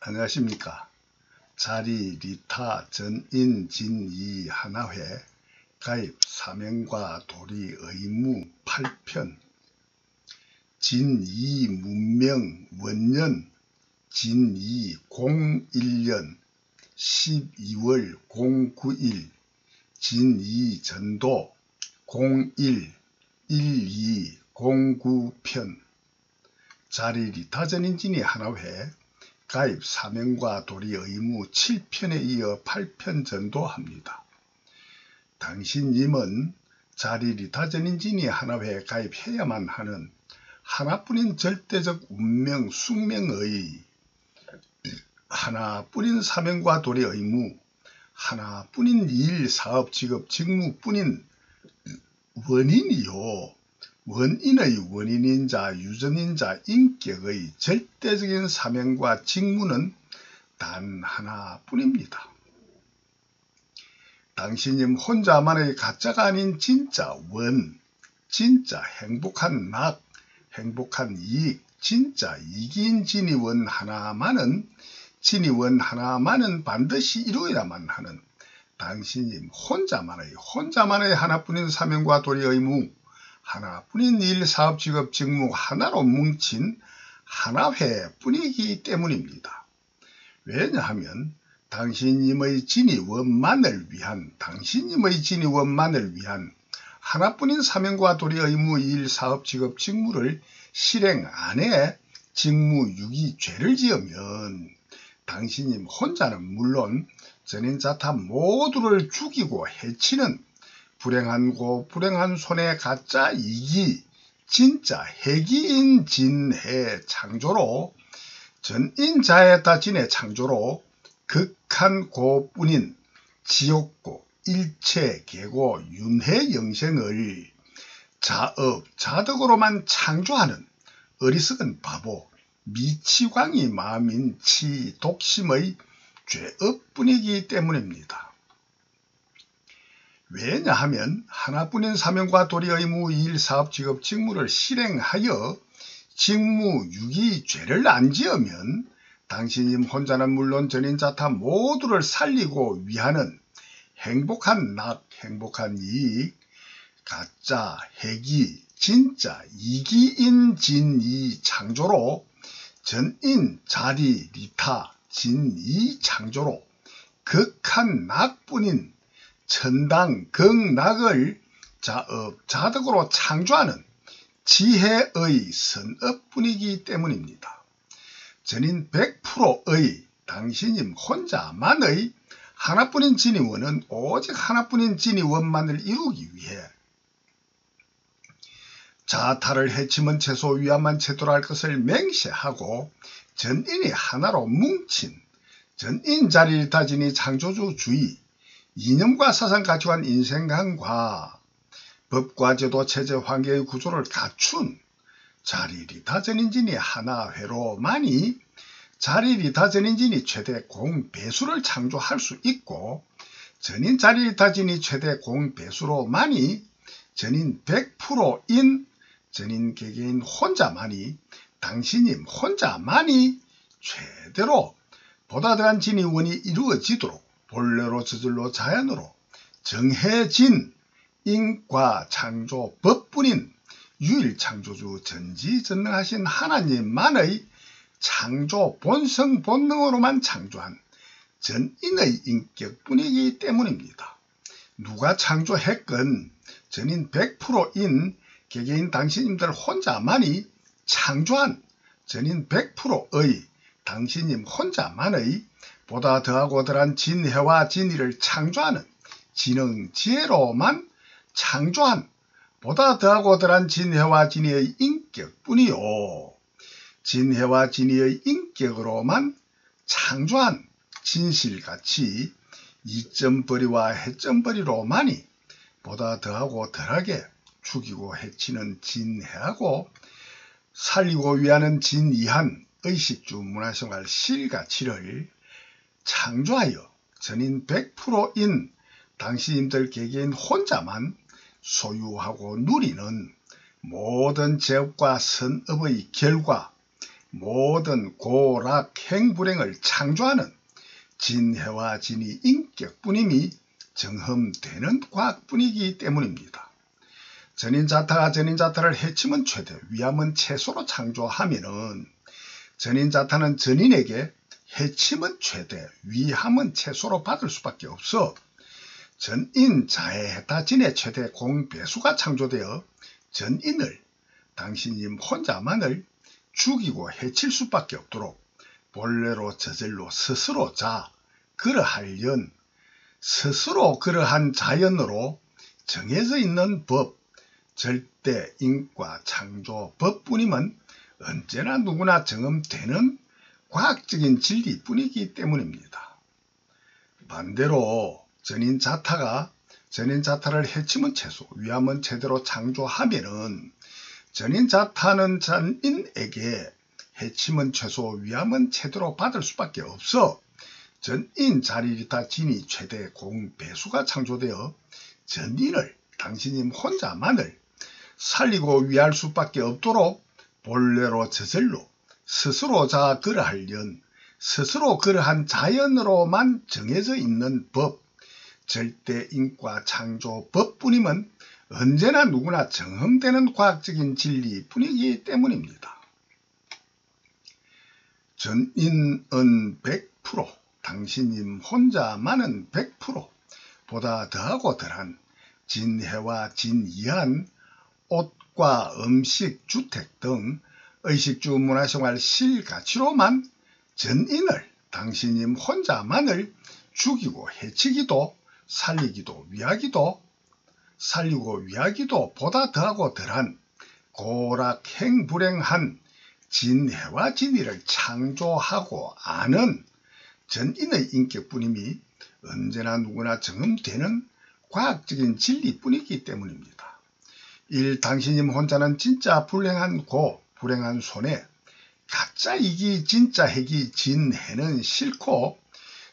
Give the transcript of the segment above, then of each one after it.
안녕하십니까. 자리, 리타, 전인, 진이, 하나회, 가입, 사명과 도리, 의무, 8편, 진이, 문명, 원년, 진이, 01년, 12월 09일, 진이, 전도, 01, 12, 09편, 자리, 리타, 전인, 진이, 하나회, 가입, 사명과 도리, 의무 7편에 이어 8편 전도합니다. 당신님은 자리, 리타, 전인, 진이, 하나회에 가입해야만 하는 하나뿐인 절대적 운명, 숙명의 하나뿐인 사명과 도리, 의무, 하나뿐인 일, 사업, 직업, 직무뿐인 원인이요. 원인의 원인인자, 유전인자, 인격의 절대적인 사명과 직무는 단 하나뿐입니다. 당신님 혼자만의 가짜가 아닌 진짜 원, 진짜 행복한 낙, 행복한 이익, 진짜 이기인 진이원 하나만은 반드시 이루어야만 하는 당신님 혼자만의 하나뿐인 사명과 도리, 의무, 하나뿐인 일, 사업, 직업, 직무 하나로 뭉친 하나회뿐이기 때문입니다. 왜냐하면 당신님의 진이원만을 위한 하나뿐인 사명과 도리, 의무, 일, 사업, 직업, 직무를 실행 안해 직무 유기 죄를 지으면 당신님 혼자는 물론 전인 자타 모두를 죽이고 해치는 불행한 손의 가짜 이기 진짜 해기인 진해 창조로 전인자에다 진의 창조로 극한 고뿐인 지옥고 일체 계고 윤회 영생을 자업 자덕으로만 창조하는 어리석은 바보 미치광이 마음인 독심의 죄업뿐이기 때문입니다. 왜냐하면 하나뿐인 사명과 도리, 의무, 일, 사업, 직업, 직무를 실행하여 직무 유기 죄를 안 지으면 당신님 혼자는 물론 전인 자타 모두를 살리고 위하는 행복한 낙, 행복한 이익, 가짜, 해기, 진짜, 이기인 진이 창조로 전인, 자리, 리타, 진이 창조로 극한 낙뿐인 천당, 극락을 자업, 자덕으로 창조하는 지혜의 선업뿐이기 때문입니다. 전인 100%의 당신님 혼자만의 하나뿐인 진이원은 오직 하나뿐인 진이원만을 이루기 위해 자타를 해치면 채소 위함만 채도할 것을 맹세하고 전인이 하나로 뭉친 전인 자리 리타 진이 창조주주의 이념과 사상 가치관 인생관과 법과 제도 체제 환경의 구조를 갖춘 자리 리타 전인진이 하나회로만이 자리 리타 전인진이 최대 공배수를 창조할 수 있고 전인 자리 리타 진이 최대 공배수로만이 전인 100%인 전인 개개인 혼자만이 당신님 혼자만이 최대로 보다 더한 진이원이 이루어지도록 본래로 저절로 자연으로 정해진 인과 창조 법뿐인 유일창조주 전지전능하신 하나님만의 창조 본성 본능으로만 창조한 전인의 인격뿐이기 때문입니다. 누가 창조했건 전인 100%인 개개인 당신님들 혼자만이 창조한 전인 100%의 당신님 혼자만의 보다 더하고 더한 진해와 진이를 창조하는 지능지혜로만 창조한 보다 더하고 더한 진해와 진이의 인격뿐이요. 진해와 진이의 인격으로만 창조한 진실같이 이점벌이와 해점벌이로만이 보다 더하고 덜하게 죽이고 해치는 진해하고 살리고 위하는 진이한 의식주 문화생활 실가치를 창조하여 전인 100%인 당신님들 개개인 혼자만 소유하고 누리는 모든 제업과 선업의 결과 모든 고락 행불행을 창조하는 진해와 진이 인격뿐임이 정험되는 과학뿐이기 때문입니다. 전인자타가 전인자타를 해치면 최대, 위함은 최소로 창조하면은 전인자타는 전인에게 해치면 최대, 위함은 최소로 받을 수밖에 없어 전인자해해타진의 최대 공배수가 창조되어 전인을 당신님 혼자만을 죽이고 해칠 수밖에 없도록 본래로 저절로 스스로 그러하련 스스로 그러한 자연으로 정해져 있는 법, 절대 인과 창조 법뿐임은 언제나 누구나 경험되는 과학적인 진리뿐이기 때문입니다. 반대로 전인자타가 전인자타를 해치면 최소, 위함은 제대로 창조하면은 전인자타는 전인에게 해치면 최소, 위함은 제대로 받을 수밖에 없어 전인자리리타 진이 최대 공배수가 창조되어 전인을 당신님 혼자만을 살리고 위할 수밖에 없도록 본래로 저절로 스스로 그러하련 스스로 그러한 자연으로만 정해져 있는 법, 절대 인과 창조 법뿐임은 언제나 누구나 경험되는 과학적인 진리뿐이기 때문입니다. 전인은 100%, 당신님 혼자만은 100% 보다 더하고 덜한 진해와 진이한 옷과 음식, 주택 등 의식주 문화생활 실가치로만 전인을 당신님 혼자만을 죽이고 해치기도 살리고 위하기도 보다 더하고 덜한 고락행불행한 진해와 진이를 창조하고 아는 전인의 인격뿐임이 언제나 누구나 경험되는 과학적인 진리뿐이기 때문입니다. 당신님 혼자는 진짜 불행한 불행한 손에 가짜 이기 진짜 핵이 진해는 싫고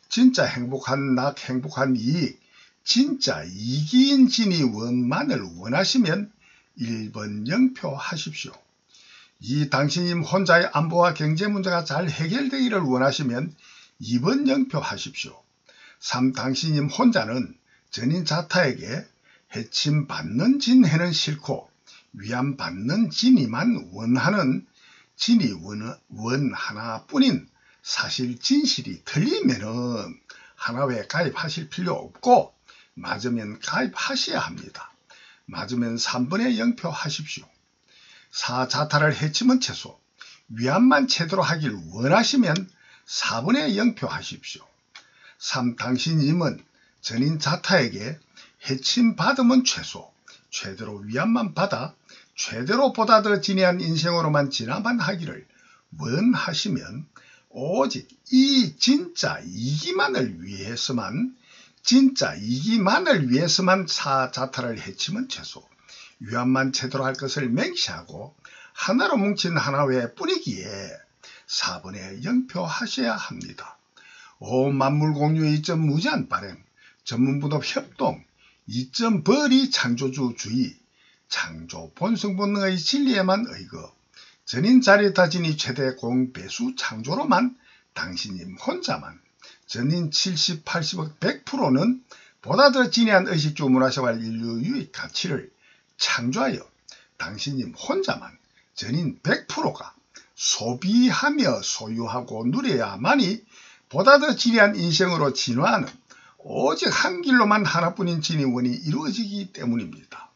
진짜 행복한 행복한 이익 진짜 이기인 진이 원만을 원하시면 1번 영표 하십시오. 당신님 혼자의 안보와 경제 문제가 잘 해결되기를 원하시면 2번 영표 하십시오. 당신님 혼자는 전인자타에게 해침받는 진해는 싫고 위안받는 진이만 원하는 진이 원 하나뿐인 사실 진실이 틀리면은 하나회에 가입하실 필요 없고 맞으면 가입하셔야 합니다. 맞으면 3번에 영표 하십시오. 자타를 해치면 최소, 위안만 제대로 하길 원하시면 4번에 영표 하십시오. 당신님은 전인 자타에게 해침 받으면 최소, 최대로 위안만 받아 최대로 보다 더 진해한 인생으로만 지나만 하기를 원하시면 오직 이 진짜 이기만을 위해서만 자타를 해치면 최소, 위안만 제대로 할 것을 맹시하고 하나로 뭉친 하나회 뿐이기에 4번에 영표하셔야 합니다. 만물공유 2점 무제한 발행, 전문분업 협동, 2점 벌이 창조주주의, 창조 본성본능의 진리에만 의거, 전인자리타진이 최대 공배수 창조로만 당신님 혼자만, 전인 70, 80억 100%는 보다 더 진해한 의식주 문화생활 인류 유익 가치를 창조하여 당신님 혼자만, 전인 100%가 소비하며 소유하고 누려야만이 보다 더 진해한 인생으로 진화하는 오직 한 길로만 하나뿐인 진위원이 이루어지기 때문입니다.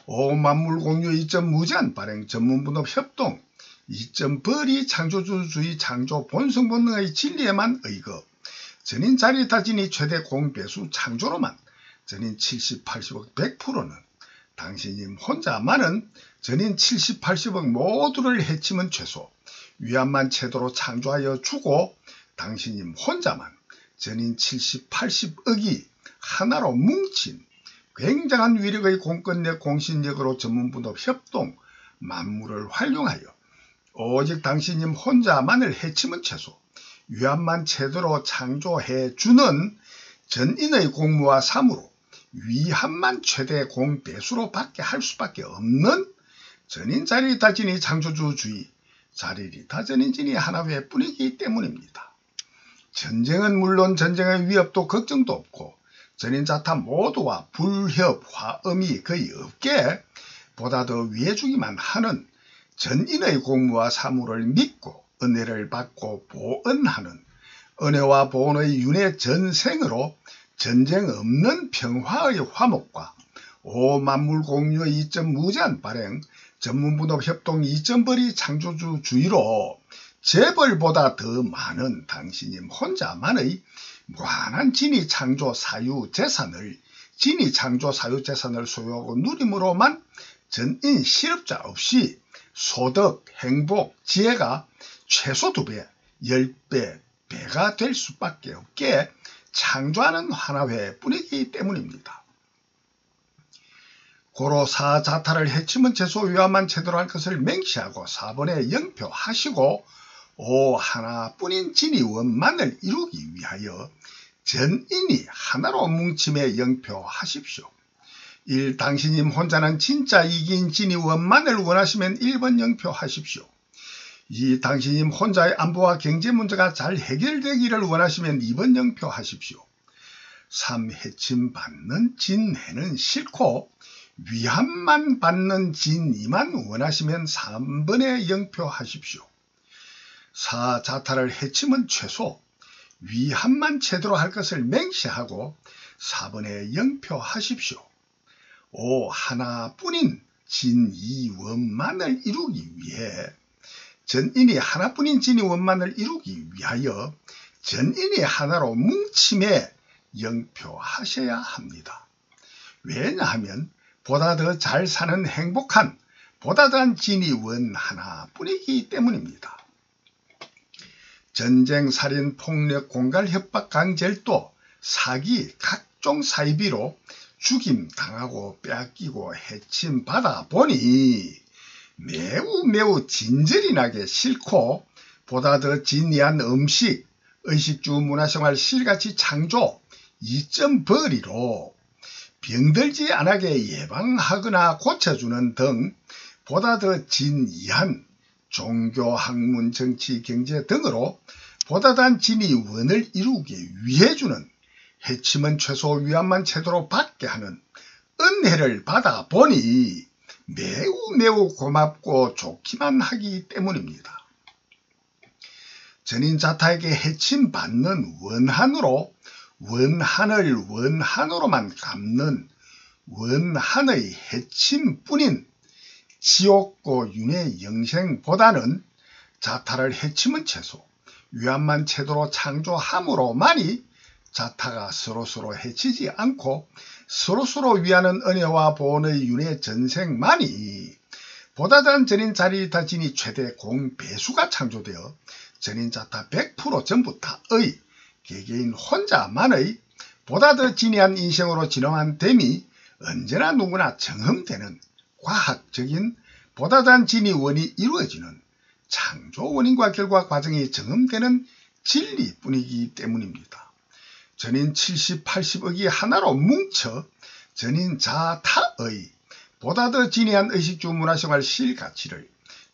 만물공유 2점 무제한 발행 전문분업 협동 2점 벌이 창조주주의 창조 본성본능의 진리에만 의거 전인 자리타진이 최대 공배수 창조로만 전인 70, 80억 100%는 당신님 혼자만은 전인 70, 80억 모두를 해치면 최소, 위안만 제대로 창조하여 주고 당신님 혼자만 전인 70, 80억이 하나로 뭉친 굉장한 위력의 공권력, 공신력으로 전문분업 협동, 만물을 활용하여 오직 당신님 혼자만을 해치면 최소, 위안만 제대로 창조해 주는 전인의 공무와 사무로 위안만 최대 공배수로 받게 할 수밖에 없는 전인자리타진이 창조주주의, 자리리타 전인진이 하나회뿐이기 때문입니다. 전쟁은 물론 전쟁의 위협도 걱정도 없고 전인자타 모두와 불협, 화음이 거의 없게 보다 더 위해주기만 하는 전인의 공무와 사무를 믿고 은혜를 받고 보은하는 은혜와 보은의 윤회 전생으로 전쟁 없는 평화의 화목과 오만물 공유의 이점 무제한 발행 전문분업 협동 이점벌이 창조주주의로 재벌보다 더 많은 당신님 혼자만의 무한한 진이 창조 사유재산을 소유하고 누림으로만 전인 실업자 없이 소득, 행복, 지혜가 최소 2배, 10배, 배가 될 수밖에 없게 창조하는 하나회뿐이기 때문입니다. 고로 사자타를 해치면 최소 위험한 제대로 할 것을 맹시하고 4번에 영표하시고 오 하나뿐인 진이원만을 이루기 위하여 전인이 하나로 뭉침에 영표하십시오. 1. 당신님 혼자는 진짜 이긴 진이원만을 원하시면 1번 영표하십시오. 2. 당신님 혼자의 안보와 경제 문제가 잘 해결되기를 원하시면 2번 영표하십시오. 3. 해침받는 진해는 싫고 위함만 받는 진이만 원하시면 3번에 영표하십시오. 4. 자타를 해치면 최소 위함만 제대로 할 것을 맹시하고 4번에 영표하십시오. 5. 하나뿐인 진이원만을 이루기 위해 전인이 하나뿐인 진이원만을 이루기 위하여 전인이 하나로 뭉침에 영표하셔야 합니다. 왜냐하면 보다 더 잘 사는 행복한 보다 더한 진이원 하나뿐이기 때문입니다. 전쟁, 살인, 폭력, 공갈, 협박, 강절도, 사기, 각종 사이비로 죽임 당하고 빼앗기고 해침 받아 보니 매우 진절이 나게 싫고 보다 더 진이한 음식, 의식주 문화생활 실가치 창조, 이점벌이로 병들지 않게 예방하거나 고쳐주는 등 보다 더 진이한 종교, 학문, 정치, 경제 등으로 보다 더한 진이원을 이루기 위해 주는 해침은 최소 위안만 제대로 받게 하는 은혜를 받아 보니 매우 고맙고 좋기만 하기 때문입니다. 전인 자타에게 해침 받는 원한으로 원한을 원한으로만 갚는 원한의 해침뿐인 지옥고 윤회 영생보다는 자타를 해치면 최소 위안만 제대로 창조함으로만이 자타가 서로서로 해치지 않고 서로서로 위하는 은혜와 보온의 윤회 전생만이 보다 더한 전인 자리타 진이 최대 공배수가 창조되어 전인 자타 100% 전부 다의 개개인 혼자만의 보다 더 진이한 인생으로 진화한 됨이 언제나 누구나 경험되는 과학적인 보다 더한 진이원이 이루어지는 창조 원인과 결과 과정이 경험되는 진리뿐이기 때문입니다. 전인 70, 80억이 하나로 뭉쳐 전인 자타의 보다 더 진이한 의식주 문화생활 실가치를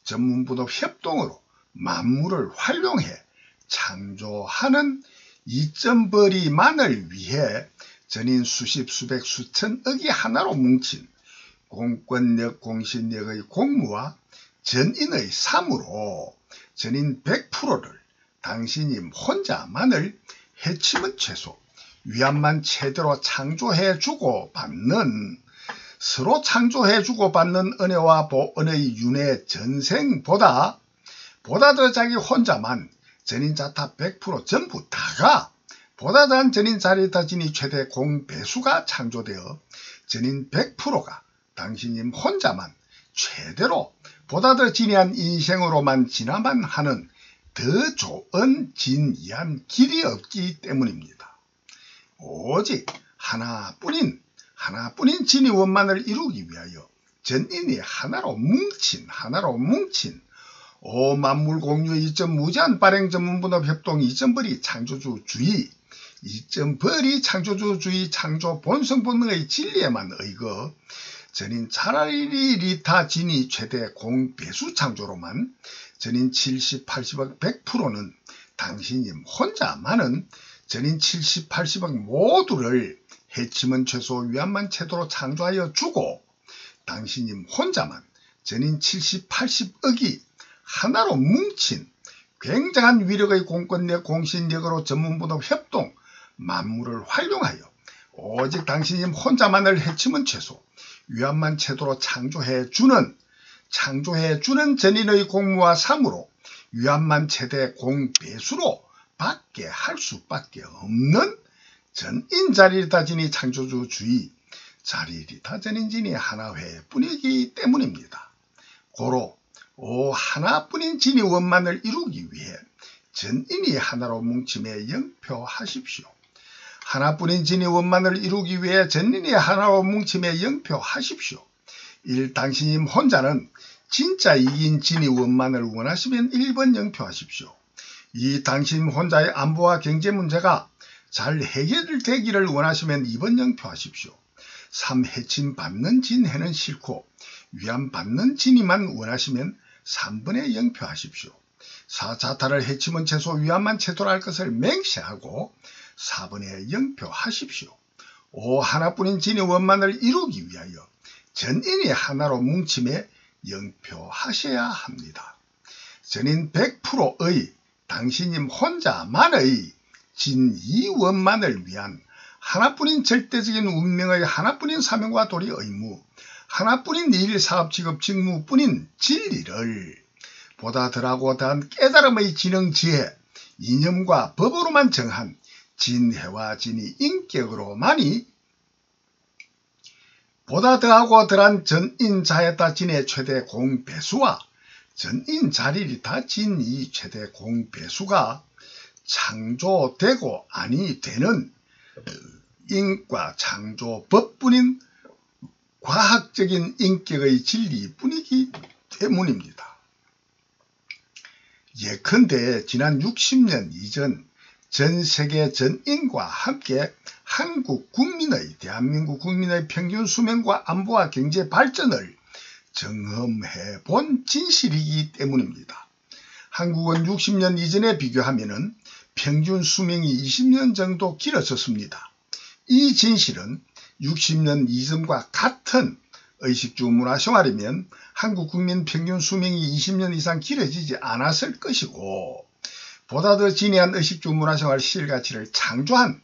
전문부도 협동으로 만물을 활용해 창조하는 이점벌이만을 위해 전인 수십, 수백, 수천억이 하나로 뭉친 공권력, 공신력의 공무와 전인의 사무로 전인 100%를 당신님 혼자만을 해치면 최소 위안만 제대로 창조해주고 받는 서로 창조해주고 받는 은혜와 보은의 윤회 전생보다 보다 더 자기 혼자만 전인 자타 100% 전부 다가 보다 더한 전인 자리타 진이 최대 공배수가 창조되어 전인 100%가 당신님 혼자만 최대로 보다 더 진이한 인생으로만 지나만 하는 더 좋은 진이한 길이 없기 때문입니다. 오직 하나뿐인 진이원만을 이루기 위하여 전인이 하나로 뭉친 오만물 공유의 이점 무제한 발행 전문분업 협동 이점벌이 창조주주의 이점벌이 창조주주의 창조 본성 본능의 진리에만 의거 전인 차라리 리타 진이 최대 공배수 창조로만 전인 70, 80억 100%는 당신님 혼자만은 전인 70, 80억 모두를 해치면 최소 위안만 채도로 창조하여 주고 당신님 혼자만 전인 70, 80억이 하나로 뭉친 굉장한 위력의 공권력 공신력으로 전문분업 협동 만물을 활용하여 오직 당신님 혼자만을 해치면 최소 위안만 채도로 창조해주는 전인의 공무와 사무로 위안만 최대 공배수로 밖에 할 수밖에 없는 전인 자리리타진이 창조주 주의 자리리타 전인진이 하나회 뿐이기 때문입니다. 고로 하나뿐인 진이 원만을 이루기 위해 전인이 하나로 뭉침에 영표하십시오. 하나뿐인 진이 원만을 이루기 위해 전인이 하나로 뭉침에 영표하십시오. 당신님 혼자는 진짜 이긴 진이 원만을 원하시면 1번 영표하십시오. 당신 혼자의 안보와 경제 문제가 잘 해결되기를 원하시면 2번 영표하십시오. 3. 해침 받는 진해는 싫고 위안 받는 진이만 원하시면 3번에 영표하십시오. 4. 자타를 해치면 최소 위안만 채도할 것을 맹세하고 4번에 영표하십시오. 5. 하나뿐인 진의 원만을 이루기 위하여 전인이 하나로 뭉침에 영표하셔야 합니다. 전인 100%의 당신님 혼자만의 진이원만을 위한 하나뿐인 절대적인 운명의 하나뿐인 사명과 도리 의무, 하나뿐인 일, 사업, 직업, 직무뿐인 진리를 보다 덜하고 더한 깨달음의 지능, 지혜, 이념과 법으로만 정한 진해와 진이 인격으로만이 보다 더하고 덜한 전인 자에다 진의 최대 공배수와 전인 자리리타 진이 최대 공배수가 창조되고 아니 되는 인과 창조법뿐인 과학적인 인격의 진리뿐이기 때문입니다. 예컨대 지난 60년 이전 전 세계 전인과 함께 한국 국민의 대한민국 국민의 평균 수명과 안보와 경제 발전을 경험해 본 진실이기 때문입니다. 한국은 60년 이전에 비교하면 평균 수명이 20년 정도 길어졌습니다. 이 진실은 60년 이전과 같은 의식주 문화생활이면 한국 국민 평균 수명이 20년 이상 길어지지 않았을 것이고 보다 더 진해한 의식주 문화생활 실가치를 창조한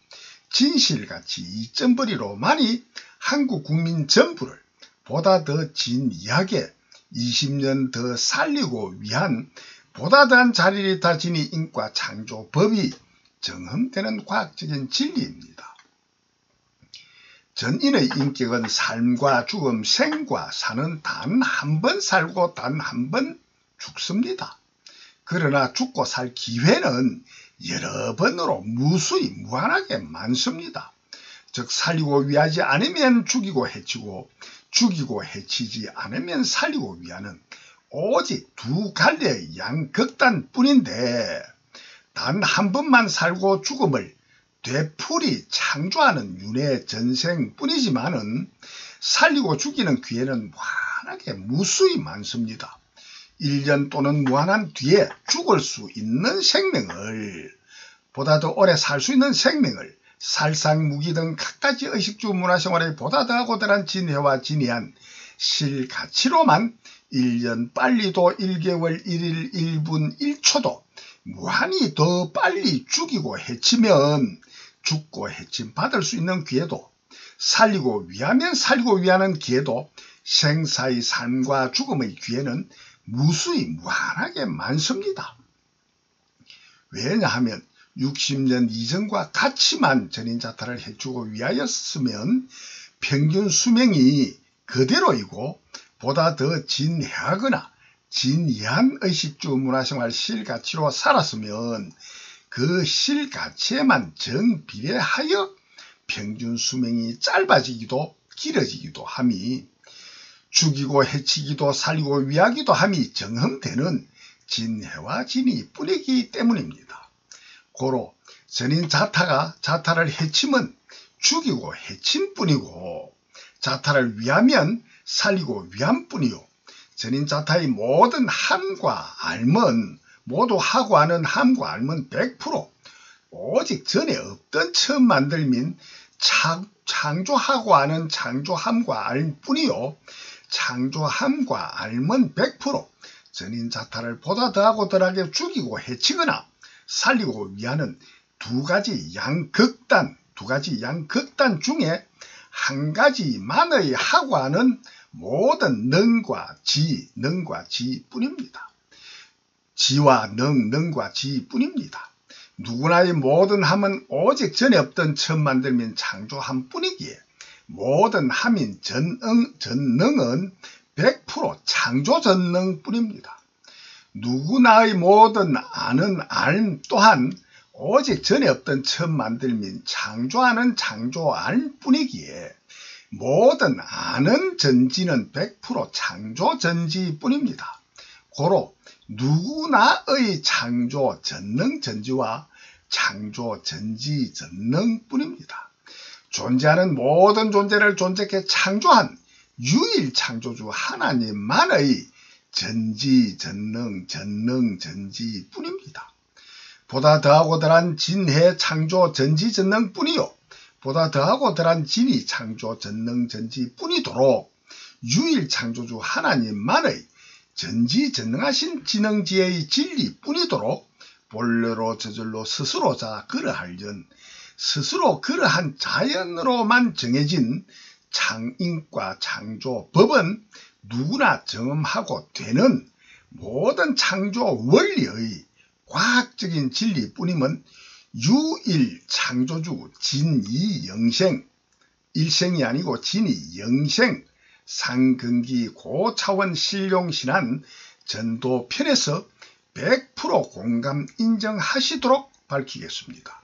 진실가치 이점벌이로만이 한국 국민 전부를 보다 더 진이하게 20년 더 살리고 위한 보다 더한 자리리타 진이 인과 창조법이 정험되는 과학적인 진리입니다. 전인의 인격은 삶과 죽음, 생과 사는 단 한 번 살고 단 한 번 죽습니다. 그러나 죽고 살 기회는 여러 번으로 무수히 무한하게 많습니다. 즉 살리고 위하지 않으면 죽이고 해치고 죽이고 해치지 않으면 살리고 위하는 오직 두 갈래의 양극단뿐인데 단 한 번만 살고 죽음을 되풀이 창조하는 윤회 전생뿐이지만은 살리고 죽이는 기회는 무한하게 무수히 많습니다. 1년 또는 무한한 뒤에 죽을 수 있는 생명을 보다 더 오래 살 수 있는 생명을 살상, 무기 등 갖가지 의식주 문화생활에 보다 더하고 더한 진해와 진이한 실가치로만 1년 빨리도 1개월 1일 1분 1초도 무한히 더 빨리 죽이고 해치면 죽고 해침 받을 수 있는 기회도 살리고 위하면 살리고 위하는 기회도 생사의 삶과 죽음의 기회는 무수히 무한하게 많습니다. 왜냐하면 60년 이전과 같이만 전인자타를 해주고 위하였으면 평균 수명이 그대로이고 보다 더 진해하거나 진이한 의식주 문화생활 실가치로 살았으면 그 실가치에만 정비례하여 평균 수명이 짧아지기도 길어지기도 함이 죽이고 해치기도 살리고 위하기도 함이 정험되는 진해와 진이 뿐이기 때문입니다. 고로 전인 자타가 자타를 해치면 죽이고 해친 뿐이고 자타를 위하면 살리고 위함뿐이요 전인자타의 모든 함과 앓은 모두 하고 하는 함과 앓은 100% 오직 전에 없던 처음 만들민 창조하고 하는 창조함과 앓뿐이요 창조함과 앓은 100% 전인자타를 보다 더하고 덜하게 죽이고 해치거나 살리고 위하는 두 가지 양극단 중에 한 가지만의 하고 하는 모든 능과 지뿐입니다. 지와 능과 지뿐입니다. 누구나의 모든 함은 오직 전에 없던 처음 만들면 창조함 뿐이기에 모든 함인 전능은 100% 창조 전능 뿐입니다. 누구나의 모든 아는 알 또한 오직 전에 없던 처음 만들면 창조하는 창조 알 뿐이기에 모든 아는 전지는 100% 창조 전지 뿐입니다. 고로 누구나의 창조 전능 전지와 창조 전지 전능 뿐입니다. 존재하는 모든 존재를 존재케 창조한 유일 창조주 하나님만의 전지 전능 전지 뿐입니다. 보다 더하고 덜한 진해 창조 전지 전능 뿐이요 보다 더하고 덜한 진이 창조 전능 전지 뿐이도록 유일 창조주 하나님만의 전지전능하신 진능지혜의 진리 뿐이도록 본래로 저절로 스스로 자 그러할련 스스로 그러한 자연으로만 정해진 창인과 창조 법은 누구나 경험하고 되는 모든 창조 원리의 과학적인 진리뿐임은 유일 창조주 진이 영생 일생이 아니고 진이 영생 상근기 고차원 신룡신한 전도편에서 100% 공감 인정하시도록 밝히겠습니다.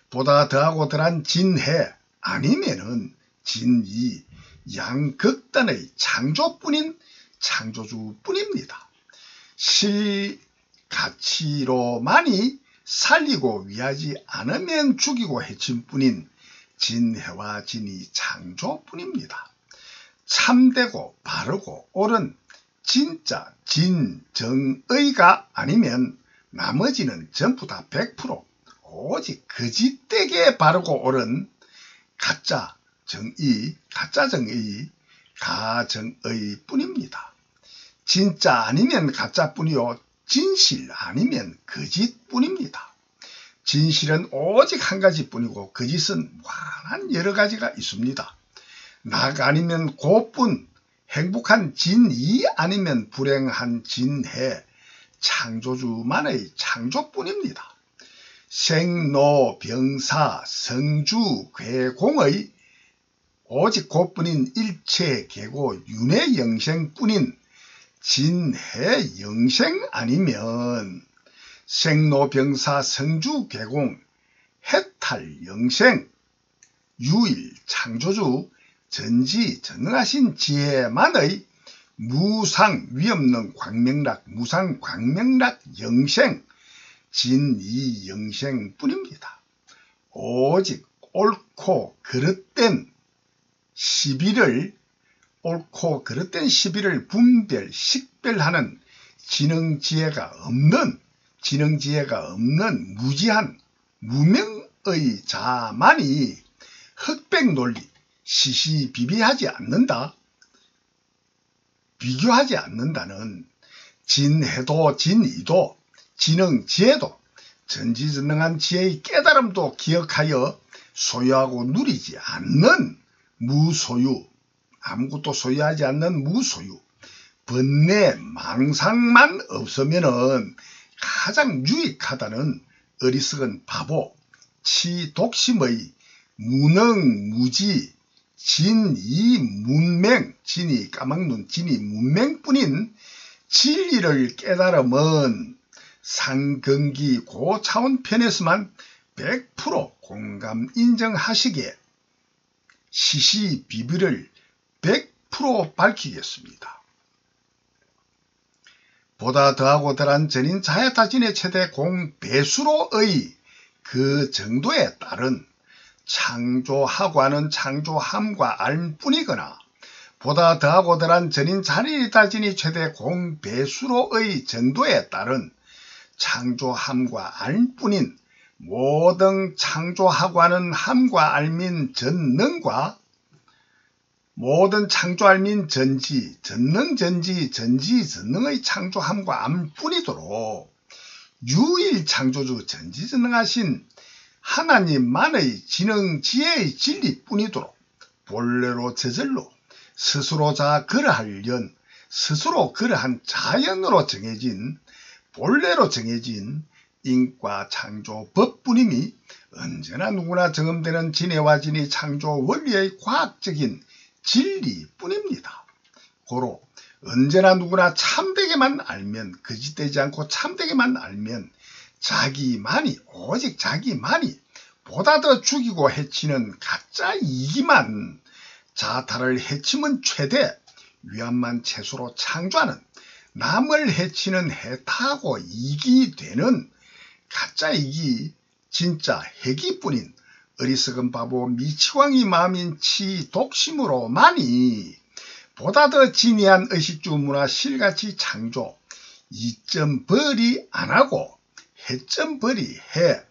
보다 더하고 덜한 진해 아니면은 진이 양극단의 창조뿐인 창조주뿐입니다. 실가치로만이 살리고 위하지 않으면 죽이고 해친 뿐인 진해와 진이 창조뿐입니다. 참되고 바르고 옳은 진짜 진정의가 아니면 나머지는 전부 다 100% 오직 거짓되게 바르고 옳은 가짜정의 가정의 뿐입니다. 진짜 아니면 가짜뿐이요 진실 아니면 거짓뿐입니다. 진실은 오직 한 가지뿐이고 거짓은 무한한 여러 가지가 있습니다. 낙 아니면 고뿐, 행복한 진이 아니면 불행한 진해, 창조주만의 창조뿐입니다. 생로병사 성주 괴공의 오직 고뿐인 일체 계고 윤회 영생뿐인 진해 영생 아니면 생로병사 성주 괴공 해탈 영생 유일 창조주 전지전능하신 지혜만의 무상 위없는 광명락 무상 광명락 영생 진이 영생뿐입니다. 오직 옳고 그릇된 시비를 분별 식별하는 지능지혜가 없는 무지한 무명의 자만이 흑백논리 시시비비하지 않는다. 비교하지 않는다는 진해도 진이도 지능지혜도 전지전능한 지혜의 깨달음도 기억하여 소유하고 누리지 않는 무소유 아무것도 소유하지 않는 무소유 번뇌 망상만 없으면은 가장 유익하다는 어리석은 바보 치독심의 무능무지 진이 문맹 진이 까막눈 진이 문맹뿐인 진리를 깨달음은 상근기 고차원 편에서만 100% 공감 인정하시기에 시시비비를 100% 밝히겠습니다. 보다 더하고 덜한 전인 자야타진의 최대 공배수로의 그 정도에 따른 창조하고 하는 창조함과 알뿐이거나 보다 더하고 덜한 전인 자리이다지니 최대 공배수로의 전도에 따른 창조함과 알뿐인 모든 창조하고 하는 함과 알민 전능과 모든 창조알민 전지, 전능전지, 전지전능의 창조함과 암뿐이도록 유일 창조주 전지전능하신 하나님만의 지능지혜의 진리뿐이도록 본래로 저절로 스스로 그러하련 스스로 그러한 자연으로 정해진 본래로 정해진 인과 창조 법뿐임이 언제나 누구나 경험되는 진해와 진이 창조 원리의 과학적인 진리뿐입니다. 고로 언제나 누구나 참되게만 알면 거짓되지 않고 참되게만 알면 자기만이 오직 자기만이 보다 더 죽이고 해치는 가짜 이기만 자타를 해치면 최대 위안만 최소로 창조하는 남을 해치는 해타하고 이기 되는 가짜 이기 진짜 해기뿐인 어리석은 바보 미치광이 마음인 치 독심으로만이 보다 더 진이한 의식주 문화 실같이 창조 이점벌이 안하고 해점벌이 해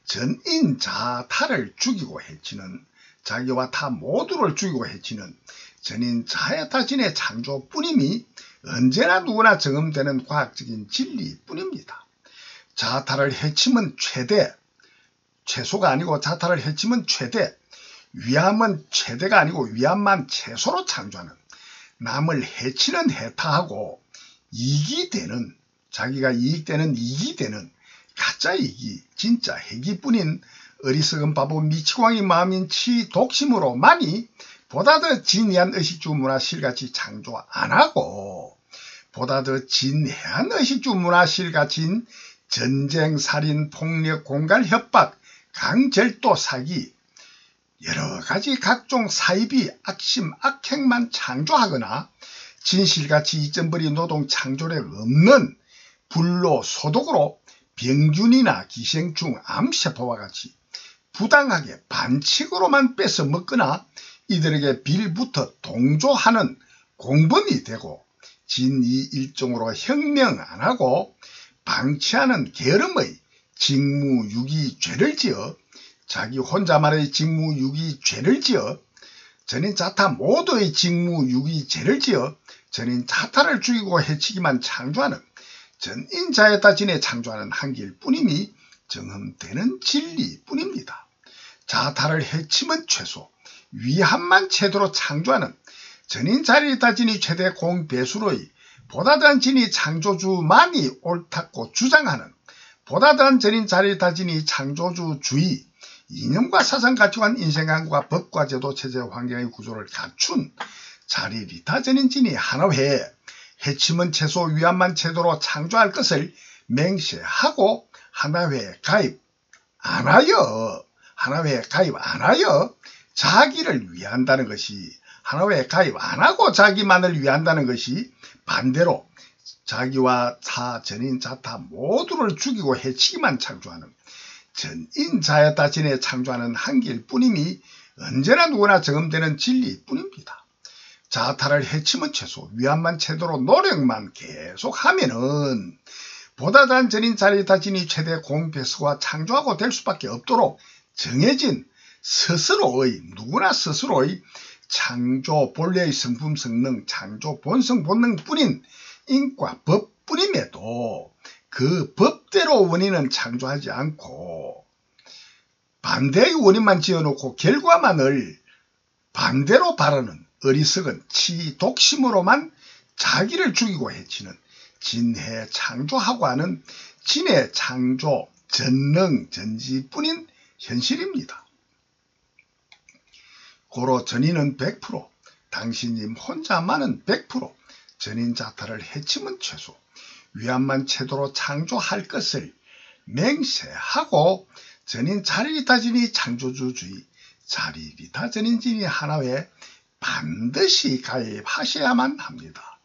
전인 자타를 죽이고 해치는 자기와 타 모두를 죽이고 해치는 전인 자해타진의 창조뿐임이 언제나 누구나 경험되는 과학적인 진리뿐입니다. 자타를 해치면 최대, 최소가 아니고 자타를 해치면 최대, 위암은 최대가 아니고 위암만 최소로 창조하는 남을 해치는 해타하고 이익이 되는 자기가 이익되는 이익이 되는 가짜 이익이 진짜 해기뿐인 어리석은 바보 미치광이 마음인 치 독심으로만이 보다 더 진해한 의식주 문화 실같이 창조 안하고 보다 더 진해한 의식주 문화 실같이 전쟁, 살인, 폭력, 공갈, 협박, 강절도, 사기 여러가지 각종 사이비, 악심, 악행만 창조하거나 진실같이 이점벌이 노동 창조력 없는 불로 소독으로 병균이나 기생충, 암세포와 같이 부당하게 반칙으로만 뺏어 먹거나 이들에게 빌부터 동조하는 공범이 되고 진이 일종으로 혁명 안하고 방치하는 게으름의 직무유기 죄를 지어 자기 혼자만의 직무유기 죄를 지어 전인 자타 모두의 직무유기 죄를 지어 전인 자타를 죽이고 해치기만 창조하는 전인자에다 진에 창조하는 한길 뿐임이 정험되는 진리뿐입니다. 자타를 해치면 최소, 위함만 최대로 창조하는 전인 자리에다 진이 최대 공배수로의 보다 더한 진이 창조주만이 옳다고 주장하는 보다 더한 전인 자리에다 진이 창조주주의, 이념과 사상 가치관, 인생관과 법과 제도, 체제, 환경의 구조를 갖춘 자리리타 전인 진이 하나회에 해치면 최소 위안만 최대로 창조할 것을 맹세하고 하나회에 가입 안하여 자기를 위한다는 것이 하나회에 가입 안하고 자기만을 위한다는 것이 반대로 자기와 타 전인 자타 모두를 죽이고 해치기만 창조하는 전인 자에다 진에 창조하는 한길 뿐임이 언제나 누구나 경험되는 진리뿐입니다. 자타를 해치면 최소, 위안만 최대로 노력만 계속하면은 보다 더한 전인 자리에다 진이 최대 공배수가 창조하고 될 수밖에 없도록 정해진 스스로의 누구나 스스로의 창조 본래의 성품 성능 창조 본성 본능뿐인 인과 법뿐임에도 그 법대로 원인은 창조하지 않고 반대의 원인만 지어놓고 결과만을 반대로 바라는 어리석은 치독심으로만 자기를 죽이고 해치는 진해 창조하고 하는 진해 창조 전능 전지뿐인 현실입니다. 고로 전인은 100%, 당신님 혼자만은 100% 전인 자타를 해치면 최소, 위안만 최대로 창조할 것을 맹세하고 전인 자리리타 진이 창조주주의, 자리리타 전인 진이 하나에 반드시 가입하셔야만 합니다.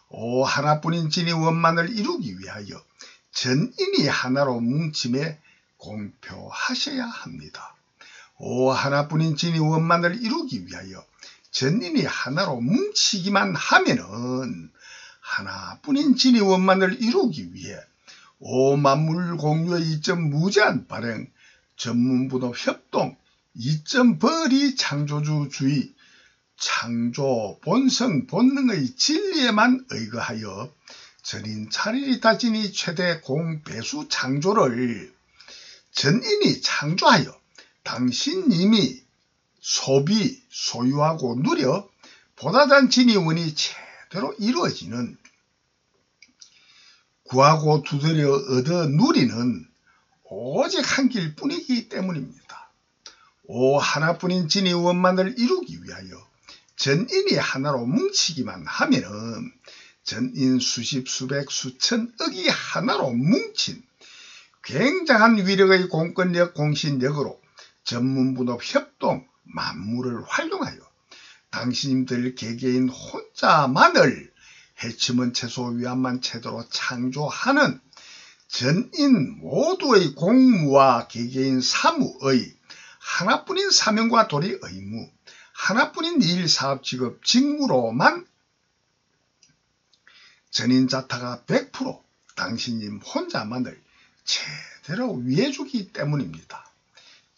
오 하나뿐인 진이 원만을 이루기 위하여 전인이 하나로 뭉침에 공표하셔야 합니다. 오 하나뿐인 진이 원만을 이루기 위하여 전인이 하나로 뭉치기만 하면은 하나뿐인 진의 원만을 이루기 위해 오만물 공유의 이점 무제한 발행, 전문분업 협동, 이점 벌이 창조주주의, 창조 본성 본능의 진리에만 의거하여 전인 차리리타 진이 최대 공배수 창조를 전인이 창조하여 당신님이 소비, 소유하고 누려 보다단 진이 원이 제대로 이루어지는 구하고 두드려 얻어 누리는 오직 한 길뿐이기 때문입니다. 오 하나뿐인 진의 원만을 이루기 위하여 전인이 하나로 뭉치기만 하면은 전인 수십 수백 수천억이 하나로 뭉친 굉장한 위력의 공권력 공신력으로 전문분업 협동 만물을 활용하여 당신들 개개인 혼자만을 해치면 채소 위안만 채도로 창조하는 전인 모두의 공무와 개개인 사무의 하나뿐인 사명과 도리 의무, 하나뿐인 일, 사업, 직업, 직무로만 전인자타가 100% 당신님 혼자만을 제대로 위해주기 때문입니다.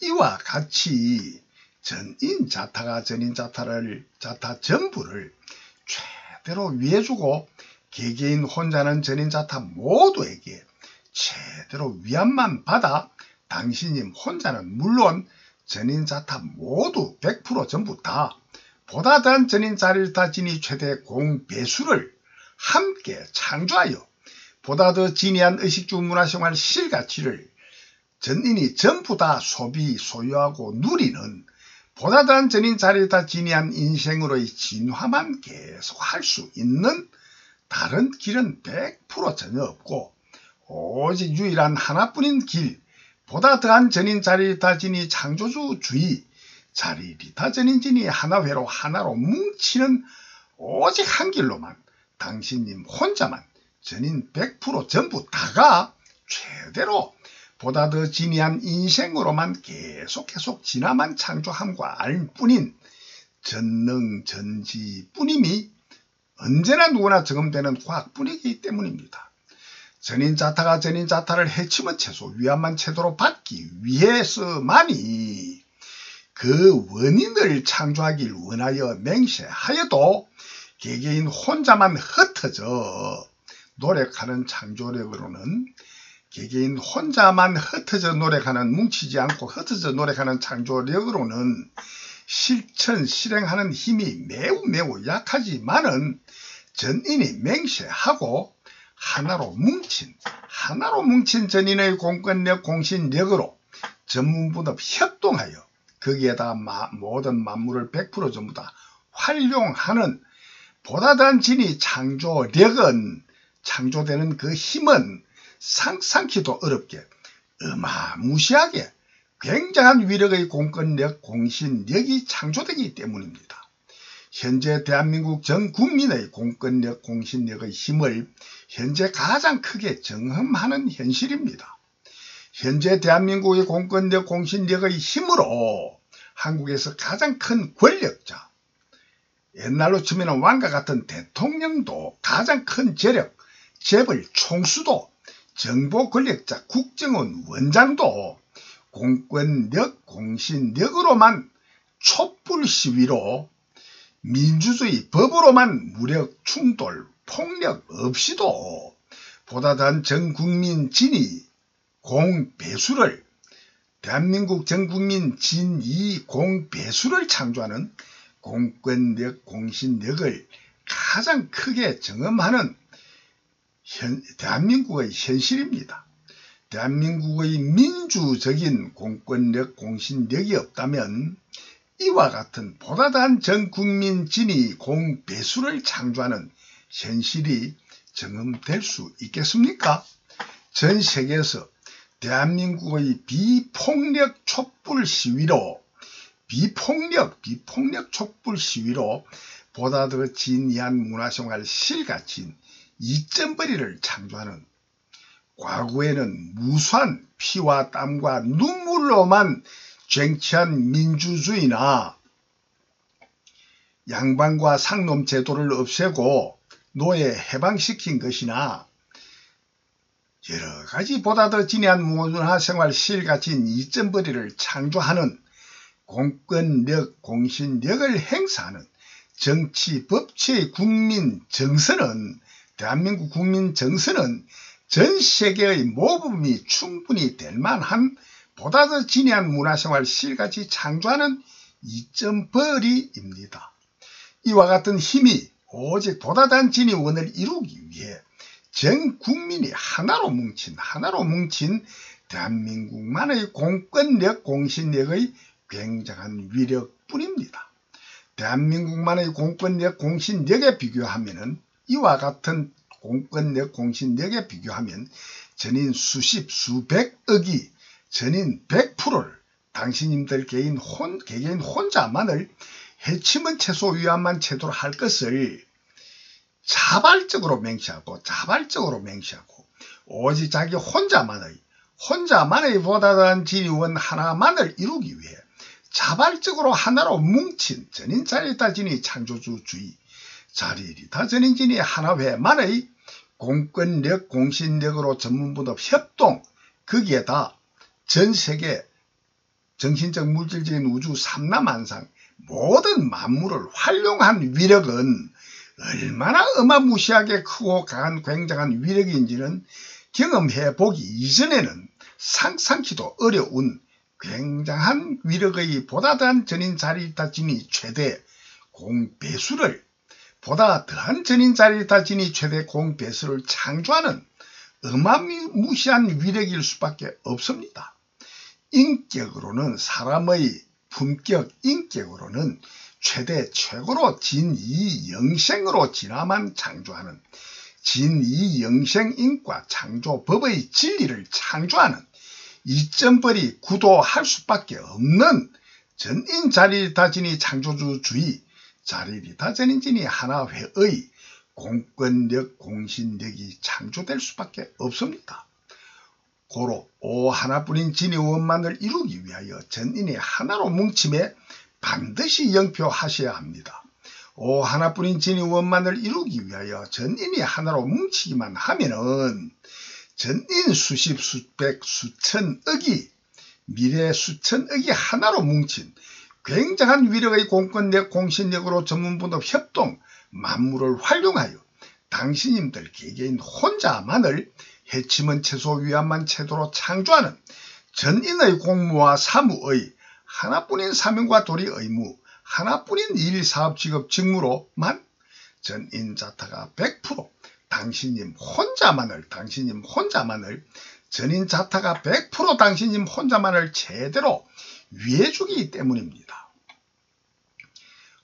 이와 같이 전인자타가 전인자타를 자타 전부를 제대로 위해주고 개개인 혼자는 전인자타 모두에게 제대로 위안만 받아 당신님 혼자는 물론 전인자타 모두 100% 전부 다 보다 더한 전인자리타 진이 최대 공배수를 함께 창조하여 보다 더 진이한 의식주 문화생활 실가치를 전인이 전부 다 소비, 소유하고 누리는 보다 더한 전인자리타 진이한 인생으로의 진화만 계속 할 수 있는 다른 길은 100% 전혀 없고 오직 유일한 하나뿐인 길, 보다 더한 전인자리타 진이 창조주주의, 자리리타 전인진이 하나회로 하나로 뭉치는 오직 한 길로만 당신님 혼자만 전인 100% 전부 다가 최대로 보다 더 진이한 인생으로만 계속 진화만 창조함과 알 뿐인 전능전지뿐임이 언제나 누구나 적용되는 과학뿐이기 때문입니다. 전인자타가 전인자타를 해치면 채소 위안만 채도로 받기 위해서만이 그 원인을 창조하길 원하여 맹세하여도 개개인 혼자만 흩어져 노력하는 창조력으로는 개개인 혼자만 흩어져 노력하는 뭉치지 않고 흩어져 노력하는 창조력으로는 실천 실행하는 힘이 매우 약하지만은 전인이 맹세하고 하나로 뭉친 전인의 공권력 공신력으로 전문분업 협동하여 거기에다 모든 만물을 100% 전부 다 활용하는 보다 더한 진이 창조력은 창조되는 그 힘은 상상키도 어렵게 어마무시하게 굉장한 위력의 공권력 공신력이 창조되기 때문입니다. 현재 대한민국 전 국민의 공권력 공신력의 힘을 현재 가장 크게 경험하는 현실입니다. 현재 대한민국의 공권력 공신력의 힘으로 한국에서 가장 큰 권력자, 옛날로 치면 왕과 같은 대통령도 가장 큰 재력, 재벌 총수도, 정보 권력자 국정원 원장도 공권력 공신력으로만 촛불 시위로 민주주의 법으로만 무력 충돌 폭력 없이도 보다 더한 전국민 진위 공배수를 대한민국 전국민 진위 공배수를 창조하는 공권력 공신력을 가장 크게 경험하는 대한민국의 현실입니다. 대한민국의 민주적인 공권력 공신력이 없다면 이와 같은 보다 더한 전국민 진위 공배수를 창조하는 현실이 경험될 수 있겠습니까? 전 세계에서 대한민국의 비폭력 촛불 시위로 비폭력 촛불 시위로 보다 더 진이한 문화생활 실가치인 이점벌이를 창조하는 과거에는 무수한 피와 땀과 눈물로만 쟁취한 민주주의나 양반과 상놈 제도를 없애고 노예 해방시킨 것이나 여러 가지 보다 더 진해한 문화생활 실가치인 이점벌이를 창조하는 공권력, 공신력을 행사하는 정치, 법치의 국민 정서는, 대한민국 국민 정서는 전 세계의 모범이 충분히 될 만한 보다 더 진해한 문화생활 실가치 창조하는 이점벌이입니다. 이와 같은 힘이 오직 보다 단 진위원을 이루기 위해 전 국민이 하나로 뭉친 대한민국만의 공권력, 공신력의 굉장한 위력뿐입니다. 대한민국만의 공권력, 공신력에 비교하면 이와 같은 공권력, 공신력에 비교하면 전인 수십, 수백억이 전인 100%를 당신님들 개개인 혼자만을 해치면 최소 위안만 채도록 할 것을 자발적으로 맹시하고 오직 자기 혼자만의 보다 단 진위원 하나만을 이루기 위해 자발적으로 하나로 뭉친 전인 자리이다 진위 창조주주의, 자리이다 전인 진위 하나회만의 공권력, 공신력으로 전문분업 협동, 거기에다 전세계 정신적, 물질적인 우주 삼라만상 모든 만물을 활용한 위력은 얼마나 어마무시하게 크고 강한 굉장한 위력인지는 경험해 보기 이전에는 상상키도 어려운 굉장한 위력의 보다 더한 전인 자리이다 진위 최대 공배수를 창조하는 어마무시한 위력일 수밖에 없습니다. 인격으로는 사람의 품격, 인격으로는 최고로 진이영생으로 진화만 창조하는 진이영생인과 창조법의 진리를 창조하는 이점벌이 구도할 수밖에 없는 전인 자리이다 진위 창조주주의, 자리이다 전인 진위 하나회의 공권력, 공신력이 창조될 수밖에 없습니다. 고로 오 하나뿐인 진위원만을 이루기 위하여 전인이 하나로 뭉침에 반드시 영표하셔야 합니다. 오 하나뿐인 진위원만을 이루기 위하여 전인이 하나로 뭉치기만 하면은 전인 수십, 수백, 수천억이 미래 수천억이 하나로 뭉친 굉장한 위력의 공권력, 공신력으로 전문분업 협동, 만물을 활용하여 당신님들 개개인 혼자만을 해치면 최소 위안만 채도로 창조하는 전인의 공무와 사무의 하나뿐인 사명과 도리 의무, 하나뿐인 일, 사업, 직업, 직무로만 전인 자타가 100% 당신님 혼자만을 전인 자타가 100% 당신님 혼자만을 제대로 위해주기 때문입니다.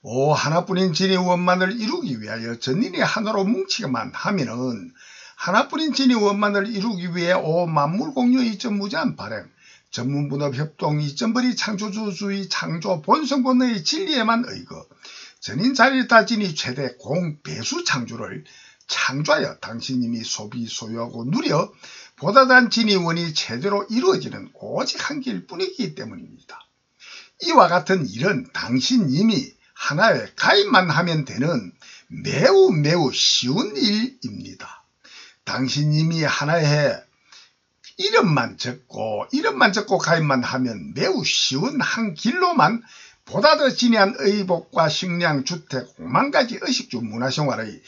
오 하나뿐인 진위원만을 이루기 위하여 전인이 하나로 뭉치기만 하면은 하나뿐인 진위원만을 이루기 위해 오 만물공유 이점 무제한 발행, 전문분업 협동 이점벌이 창조주주의 창조 본성본의 진리에만 의거 전인 자리이다 진위 최대 공배수 창조를 창조하여 당신님이 소비, 소유하고 누려 보다 단 진위원이 제대로 이루어지는 오직 한 길뿐이기 때문입니다. 이와 같은 일은 당신님이 하나에 가입만 하면 되는 매우 쉬운 일입니다. 당신님이 하나에 이름만 적고 가입만 하면 매우 쉬운 한 길로만 보다 더 진해한 의복과 식량, 주택, 5만 가지 의식주 문화생활의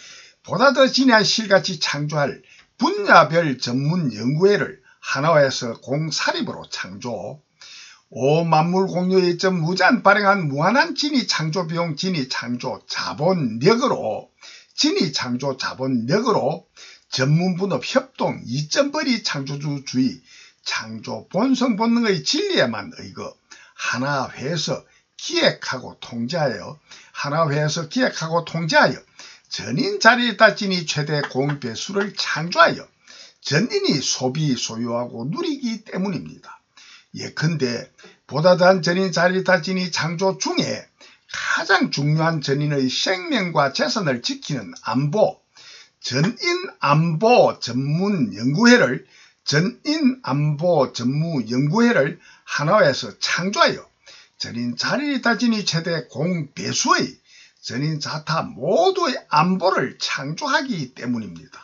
보다 더 진해한 실같이 창조할 분야별 전문 연구회를 하나회에서 공사립으로 창조, 오 만물공유의 점 무제한 발행한 무한한 진위 창조 비용, 진위 창조 자본력으로 전문분업 협동 이점벌이 창조주주의 창조 본성 본능의 진리에만 의거 하나회에서 기획하고 통제하여 전인 자리이다 진위 최대 공배수를 창조하여 전인이 소비, 소유하고 누리기 때문입니다. 예컨대 보다 더한 전인 자리이다 진위 창조 중에 가장 중요한 전인의 생명과 재산을 지키는 안보, 전인안보 전문연구회를 하나회에서 창조하여 전인 자리이다 진위 최대 공배수의 전인 자타 모두의 안보를 창조하기 때문입니다.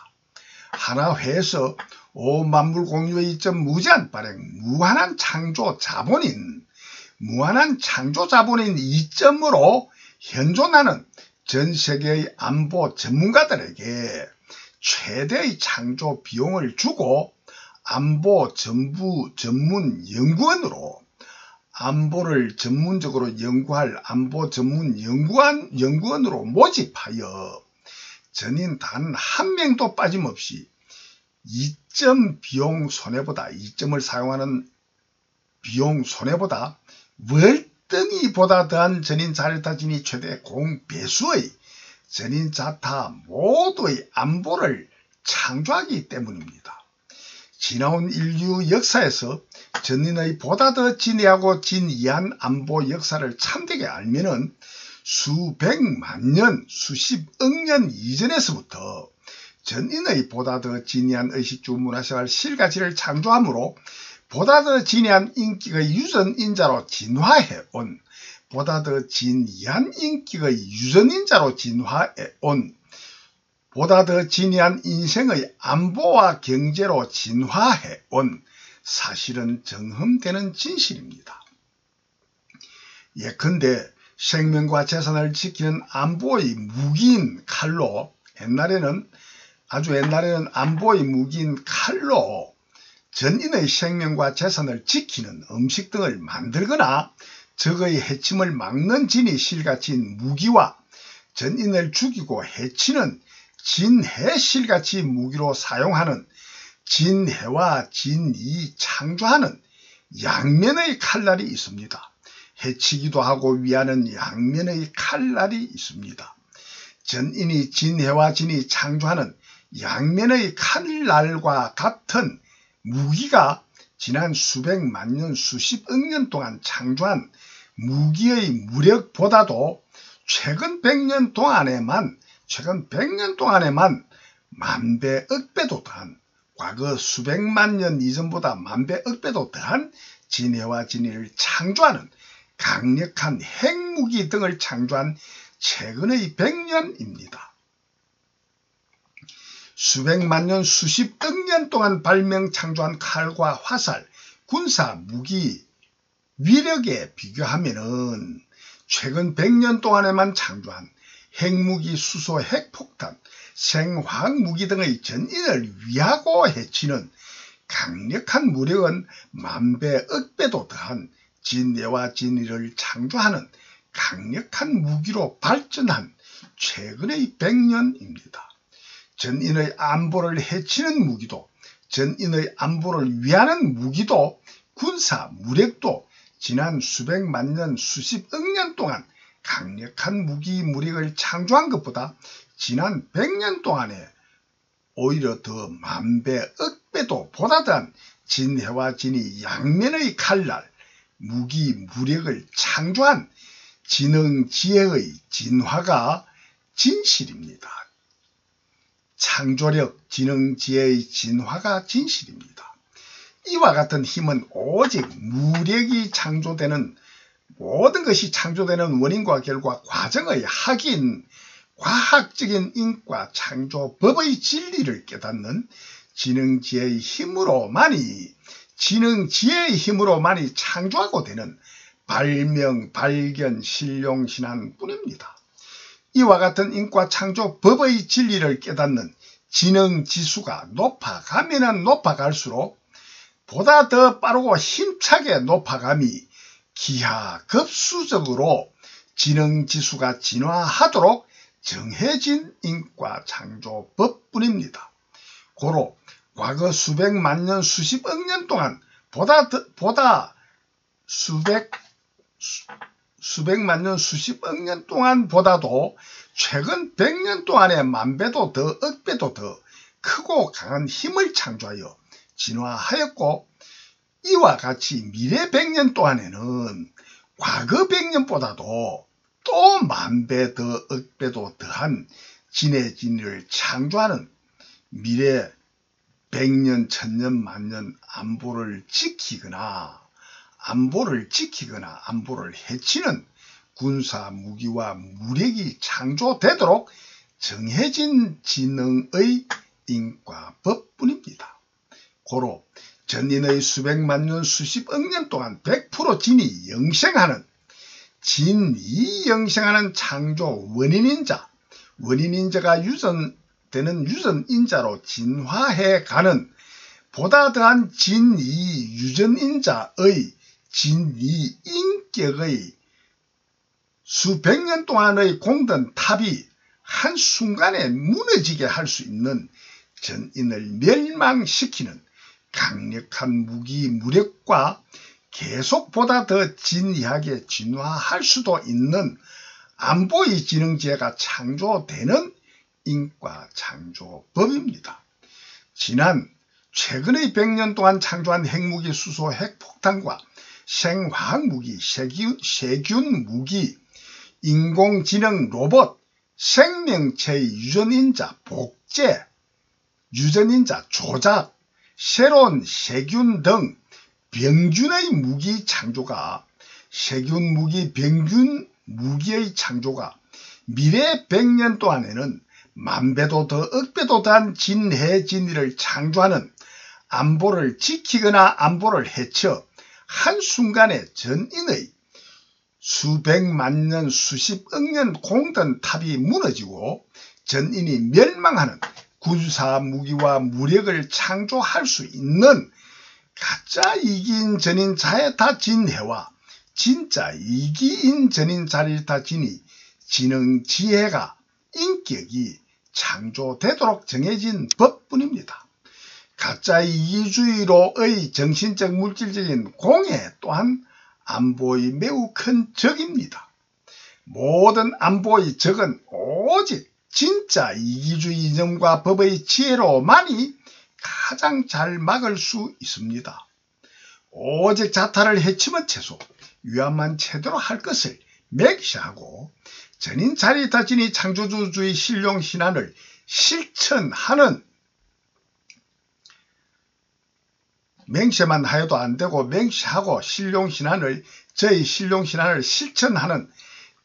하나회에서 오만물공유의 이점 무제한 발행 무한한 창조 자본인 이점으로 현존하는 전 세계의 안보 전문가들에게 최대의 창조 비용을 주고 안보 전문 연구원으로 안보를 전문적으로 연구할 안보 전문 연구원으로 모집하여 전인 단 한 명도 빠짐없이 이점 비용 손해보다 이점을 사용하는 비용 손해보다 월등히보다 더한 전인 자료타 진위 최대 공배수의 전인 자타 모두의 안보를 창조하기 때문입니다. 지나온 인류 역사에서 전인의 보다 더 진해하고 진이한 안보 역사를 참되게 알면은 수백만 년, 수십억 년 이전에서부터 전인의 보다 더 진이한 의식주 문화생활 실가치를 창조함으로 보다 더 진이한 인격의 유전인자로 진화해온 보다 더 진이한 인격의 유전인자로 진화해온 보다 더 진이한 인생의 안보와 경제로 진화해온 사실은 정흠되는 진실입니다. 예컨대 생명과 재산을 지키는 안보의 무기인 칼로 아주 옛날에는 안보의 무기인 칼로 전인의 생명과 재산을 지키는 음식 등을 만들거나 적의 해침을 막는 진이 실가치인 무기와 전인을 죽이고 해치는 진해 실가치 무기로 사용하는 진해와 진이 창조하는 양면의 칼날이 있습니다. 해치기도 하고 위하는 양면의 칼날이 있습니다. 전인이 진해와 진이 창조하는 양면의 칼날과 같은 무기가 지난 수백만 년 수십억 년 동안 창조한 무기의 무력보다도 최근 100년 동안에만 만배 억배도 더한 과거 수백만 년 이전보다 만배 억배도 더한 진해와 진이를 창조하는 강력한 핵무기 등을 창조한 최근의 100년입니다. 수백만 년 수십억 년 동안 발명 창조한 칼과 화살, 군사 무기 위력에 비교하면은 최근 100년 동안에만 창조한 핵무기, 수소, 핵폭탄, 생화학무기 등의 전인을 위하고 해치는 강력한 무력은 만배 억배도 더한 진해와 진이를 창조하는 강력한 무기로 발전한 최근의 100년입니다. 전인의 안보를 해치는 무기도 전인의 안보를 위하는 무기도 군사 무력도 지난 수백만 년 수십억 년 동안 강력한 무기 무력을 창조한 것보다 지난 100년 동안에 오히려 더 만배 억배도 보다 더한 진해와 진이 양면의 칼날 무기 무력을 창조한 지능지혜의 진화가 진실입니다. 창조력, 지능지혜의 진화가 진실입니다. 이와 같은 힘은 오직 무력이 창조되는 모든 것이 창조되는 원인과 결과 과정의 학인, 과학적인 인과 창조법의 진리를 깨닫는 지능지혜의 힘으로만이 창조하고 되는 발명, 발견, 실용, 신앙 뿐입니다. 이와 같은 인과 창조법의 진리를 깨닫는 지능지수가 높아가면 높아갈수록 보다 더 빠르고 힘차게 높아감이 기하급수적으로 지능지수가 진화하도록 정해진 인과 창조법뿐입니다. 고로 과거 수백만 년 수십억 년 동안 수백만 년 수십억 년 동안보다도 최근 100년 동안에 만배도 더 억배도 더 크고 강한 힘을 창조하여 진화하였고 이와 같이 미래 100년 동안에는 과거 100년보다도 또 만배 더 억배도 더한 진의 진리를 창조하는 미래 100년, 1000년, 만년 안보를 지키거나 안보를 해치는 군사 무기와 무력이 창조되도록 정해진 지능의 인과법뿐입니다. 고로 전인의 수백만 년 수십억 년 동안 100% 진이 영생하는 진이 영생하는 창조 원인인자, 원인인자가 유전되는 유전인자로 진화해가는 보다 더한 진이 유전인자의 진이 인격의 수백 년 동안의 공든 탑이 한순간에 무너지게 할 수 있는 전인을 멸망시키는 강력한 무기 무력과 계속 보다 더 진리하게 진화할 수도 있는 안보의 지능지혜가 창조되는 인과창조법입니다. 최근의 100년 동안 창조한 핵무기, 수소, 핵폭탄과 생화학무기, 세균 무기, 인공지능, 로봇, 생명체의 유전인자, 복제, 유전인자, 조작, 새로운 세균 등 병균의 무기 창조가 세균 무기, 병균 무기의 창조가 미래 100년 동안에는 만배도 더 억배도 더한 진해진리를 창조하는 안보를 지키거나 안보를 해쳐 한순간에 전인의 수백만 년, 수십억 년 공든 탑이 무너지고 전인이 멸망하는 군사 무기와 무력을 창조할 수 있는 가짜 이기인 전인 자에다 진해와 진짜 이기인 전인 자리다 진이 지능 지혜가 인격이 창조되도록 정해진 법뿐입니다. 가짜 이기주의로의 정신적 물질적인 공해 또한 안보의 매우 큰 적입니다. 모든 안보의 적은 오직 진짜 이기주의 이념과 법의 지혜로만이 가장 잘 막을 수 있습니다. 오직 자타를 해치면 채소, 위안만 제대로 할 것을 맹시하고 전인 자리다진이 창조주의 신룡신안을 실천하는 맹세만 하여도 안되고 맹시하고 저희 신룡신안을 실천하는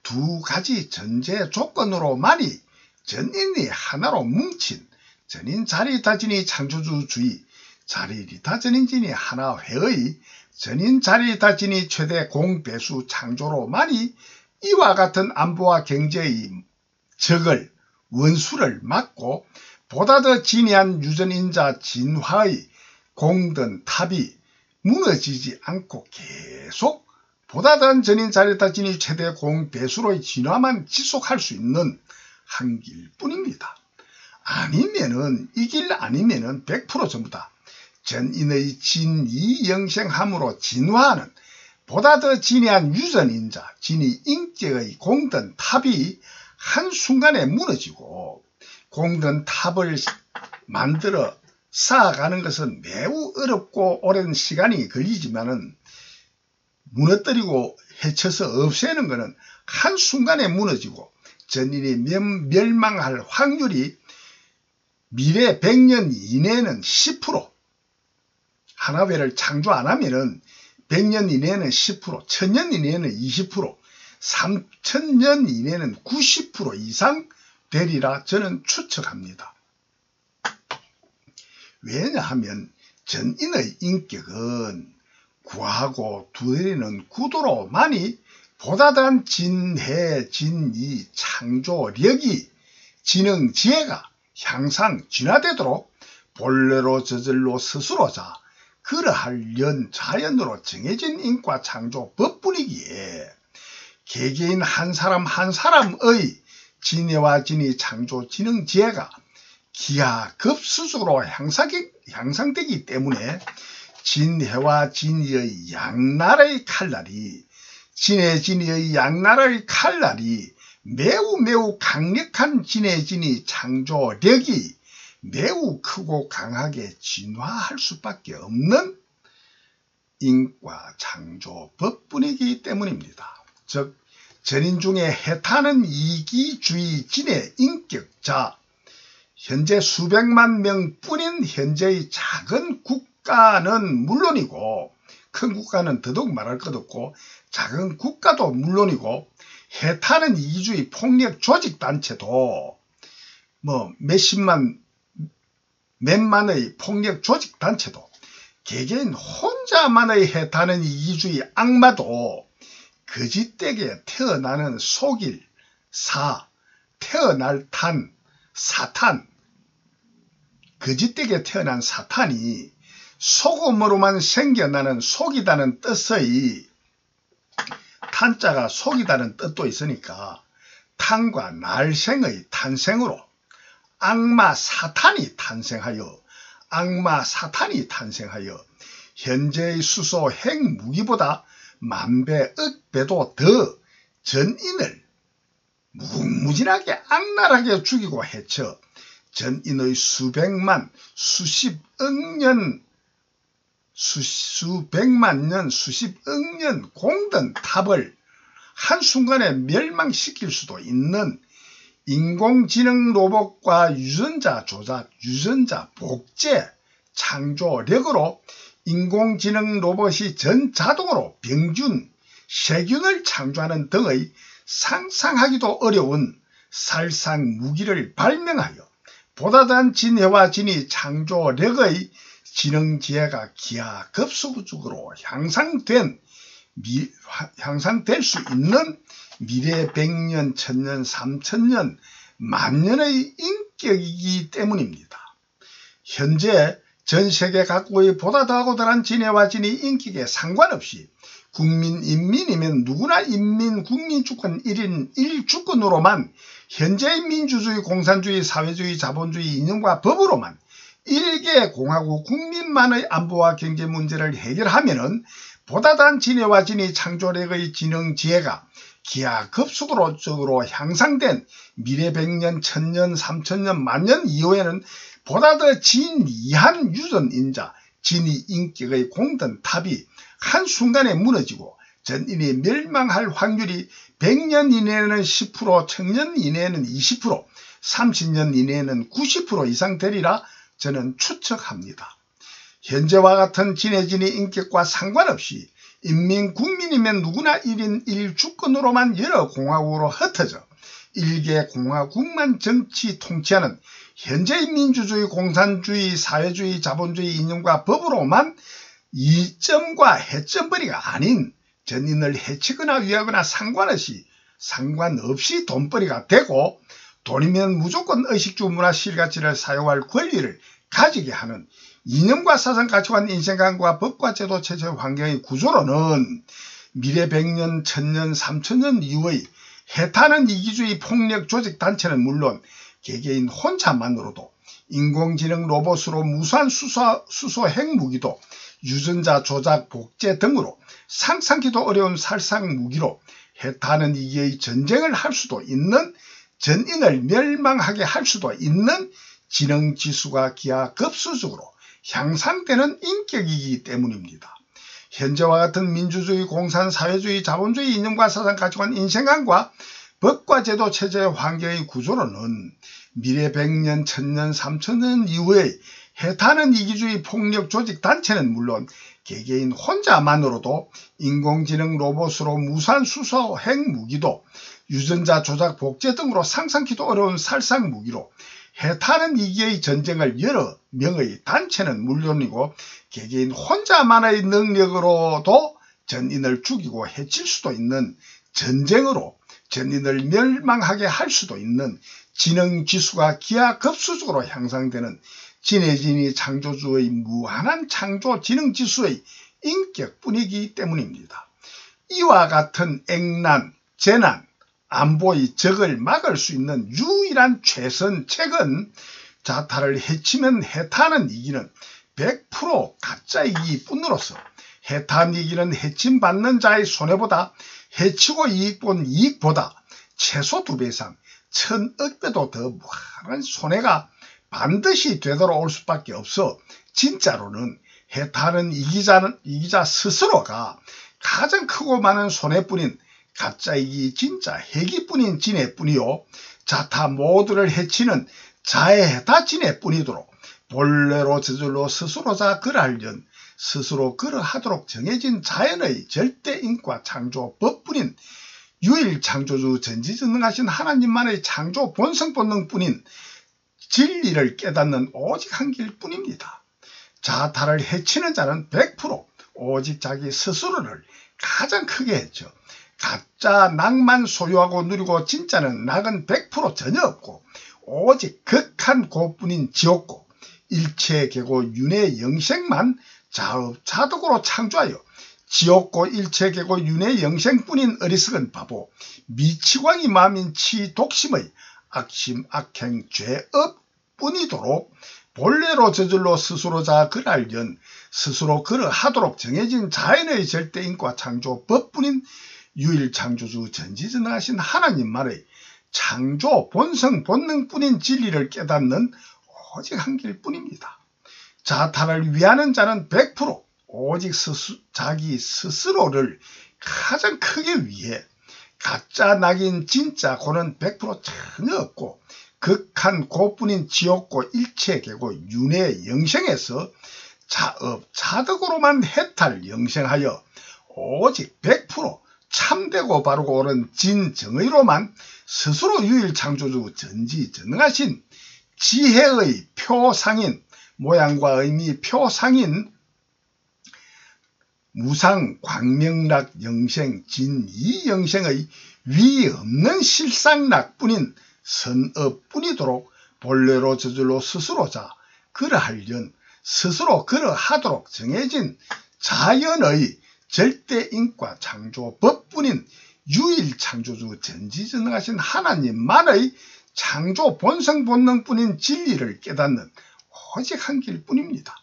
두 가지 전제 조건으로만이 전인이 하나로 뭉친 전인 자리다진이 창조주의 자리리다전인진이 하나회의 전인 자리다진이 최대 공배수 창조로만이 이와 같은 안보와 경제의 적을 원수를 막고 보다 더 진해한 유전인자 진화의 공든 탑이 무너지지 않고 계속 보다 더한 전인 자리다진이 최대 공배수로의 진화만 지속할 수 있는 한 길뿐입니다. 이 길 아니면은 100% 전부 다 전인의 진이영생함으로 진화하는 보다 더 진해한 유전인자, 진이 인격의 공든 탑이 한순간에 무너지고 공든 탑을 만들어 쌓아가는 것은 매우 어렵고 오랜 시간이 걸리지만은 무너뜨리고 해쳐서 없애는 것은 한순간에 무너지고 전인이 멸망할 확률이 미래 100년 이내에는 10%, 하나회를 창조 안 하면은 100년 이내에는 10%, 1000년 이내에는 20%, 3000년 이내에는 90% 이상 되리라 저는 추측합니다. 왜냐하면 전인의 인격은 구하고 두드리는 구도로만이 보다 더한 진해, 진이, 창조력이, 지능, 지혜가 향상, 진화되도록 본래로 저절로 스스로자 그러할 자연으로 정해진 인과 창조 법뿐이기에 개개인 한 사람 한 사람의 진해와 진이, 창조, 지능, 지혜가 기하급수적으로 향상되기 때문에 진해와 진이의 양날의 칼날이 진해, 진이의 양날의 칼날이 매우 강력한 진해, 진이 창조력이 매우 크고 강하게 진화할 수밖에 없는 인과 창조법뿐이기 때문입니다. 즉 전인 중에 해타는 이기주의 진해 인격자, 현재 수백만 명뿐인 현재의 작은 국가는 물론이고 큰 국가는 더더욱 말할 것 없고 작은 국가도 물론이고 해타는 이기주의 폭력 조직단체도 몇만의 폭력 조직단체도 개개인 혼자만의 해타는 이기주의 악마도 거짓되게 태어나는 속일 태어날 사탄 거짓되게 태어난 사탄이 속음으로만 생겨나는 속이다는 뜻의 탄자가 속이다는 뜻도 있으니까 탄과 날생의 탄생으로 악마 사탄이 탄생하여 현재의 수소 핵무기보다 만배 억배도 더 전인을 무궁무진하게 악랄하게 죽이고 해쳐 전인의 수백만 수십억 년 공든 탑을 한순간에 멸망시킬 수도 있는 인공지능 로봇과 유전자 조작, 유전자 복제 창조력으로 인공지능 로봇이 전자동으로 병균, 세균을 창조하는 등의 상상하기도 어려운 살상 무기를 발명하여 보다 더한 진해와 진이 창조력의 지능지혜가 기하급수적으로 향상될 수 있는 미래 100년, 1000년, 3000년, 만년의 인격이기 때문입니다. 현재 전세계 각국의 보다 더하고 더한 진해와 진이 인격에 상관없이 인민이면 누구나 인민, 국민주권 1인 1주권으로만 현재의 민주주의, 공산주의, 사회주의, 자본주의 이념과 법으로만 일개 공화국 국민만의 안보와 경제 문제를 해결하면은 보다 더한 진해와 진이 창조력의 지능 지혜가 기하급수적으로 향상된 미래 100년, 1000년, 3000년, 만년 이후에는 보다 더 진이한 유전인자, 진이 인격의 공든 탑이 한순간에 무너지고 전인이 멸망할 확률이 100년 이내에는 10%, 1000년 이내에는 20%, 30년 이내에는 90% 이상 되리라 저는 추측합니다. 현재와 같은 진해진의 인격과 상관없이 인민 국민이면 누구나 1인 1주권으로만 여러 공화국으로 흩어져 일개 공화국만 정치 통치하는 현재의 민주주의, 공산주의, 사회주의, 자본주의 이념과 법으로만 이점과 해점벌이가 아닌 전인을 해치거나 위하거나 상관없이 돈벌이가 되고 돈이면 무조건 의식주 문화 실가치를 사용할 권리를 가지게 하는 이념과 사상 가치관 인생관과 법과 제도 체제 환경의 구조로는 미래 100년, 1000년, 3000년 이후의 해타는 이기주의 폭력 조직 단체는 물론 개개인 혼자만으로도 인공지능 로봇으로 무수한 수소 핵무기도 유전자 조작 복제 등으로 상상키도 어려운 살상 무기로 해타는 이기의 전쟁을 할 수도 있는 전인을 멸망하게 할 수도 있는 지능지수가 기하급수적으로 향상되는 인격이기 때문입니다. 현재와 같은 민주주의, 공산, 사회주의, 자본주의 이념과 사상 가치관 인생관과 법과 제도 체제의 환경의 구조로는 미래 100년, 1000년, 3000년 이후의 해타는 이기주의 폭력 조직 단체는 물론 개개인 혼자만으로도 인공지능 로봇으로 무수한 수소 핵무기도 유전자 조작 복제 등으로 상상키도 어려운 살상 무기로 해타는 이기의 전쟁을 여러 명의 단체는 물론이고 개개인 혼자만의 능력으로도 전인을 죽이고 해칠 수도 있는 전쟁으로 전인을 멸망하게 할 수도 있는 지능지수가 기하급수적으로 향상되는 진해진이 창조주의 무한한 창조 지능지수의 인격뿐이기 때문입니다. 이와 같은 액난, 재난, 안보의 적을 막을 수 있는 유일한 최선책은 자타를 해치면 해타는 이기는 100% 가짜이기 뿐으로서 해탄 이기는 해침받는 자의 손해보다 해치고 이익 본 이익보다 최소 2배 이상 1000억 배도 더 무한한 손해가 반드시 되돌아올 수밖에 없어 진짜로는 해타는 이기자 스스로가 가장 크고 많은 손해뿐인 가짜이기 진짜 해기뿐인 진해뿐이요 자타 모두를 해치는 자해해타 진해뿐이도록 본래로 저절로 스스로자 그러하려는 스스로 그러하도록 정해진 자연의 절대인과 창조법뿐인 유일 창조주 전지전능하신 하나님만의 창조 본성 본능뿐인 진리를 깨닫는 오직 한 길뿐입니다. 자타를 해치는 자는 100% 오직 자기 스스로를 가장 크게 했죠. 가짜 낙만 소유하고 누리고 진짜는 낙은 100% 전혀 없고 오직 극한 고뿐인 지옥고 일체계고 윤회 영생만 자업자득으로 창조하여 지옥고 일체계고 윤회 영생뿐인 어리석은 바보 미치광이 마음인 치독심의 악심 악행 죄업뿐이도록 본래로 저절로 스스로 자 그랄연 스스로 그러하도록 정해진 자연의 절대인과 창조 법뿐인 유일창조주 전지전능하신 하나님만의 창조 본성 본능뿐인 진리를 깨닫는 오직 한 길뿐입니다. 자타를 위하는 자는 100% 오직 자기 스스로를 가장 크게 위해 가짜 낙인 진짜 고는 100% 전혀 없고 극한 고뿐인 지옥고 일체계고 윤회 영생에서 자업자득으로만 해탈 영생하여 오직 100% 참되고 바르고 옳은 진정의로만 스스로 유일창조주 전지전능하신 지혜의 표상인 모양과 의미 표상인 무상 광명락 영생 진이 영생의 위 없는 실상락뿐인 선업뿐이도록 본래로 저절로 스스로 자 그러하련 스스로 그러하도록 정해진 자연의 절대인과 창조법뿐인 유일창조주 전지전능하신 하나님만의 창조 본성 본능뿐인 진리를 깨닫는 오직 한 길뿐입니다.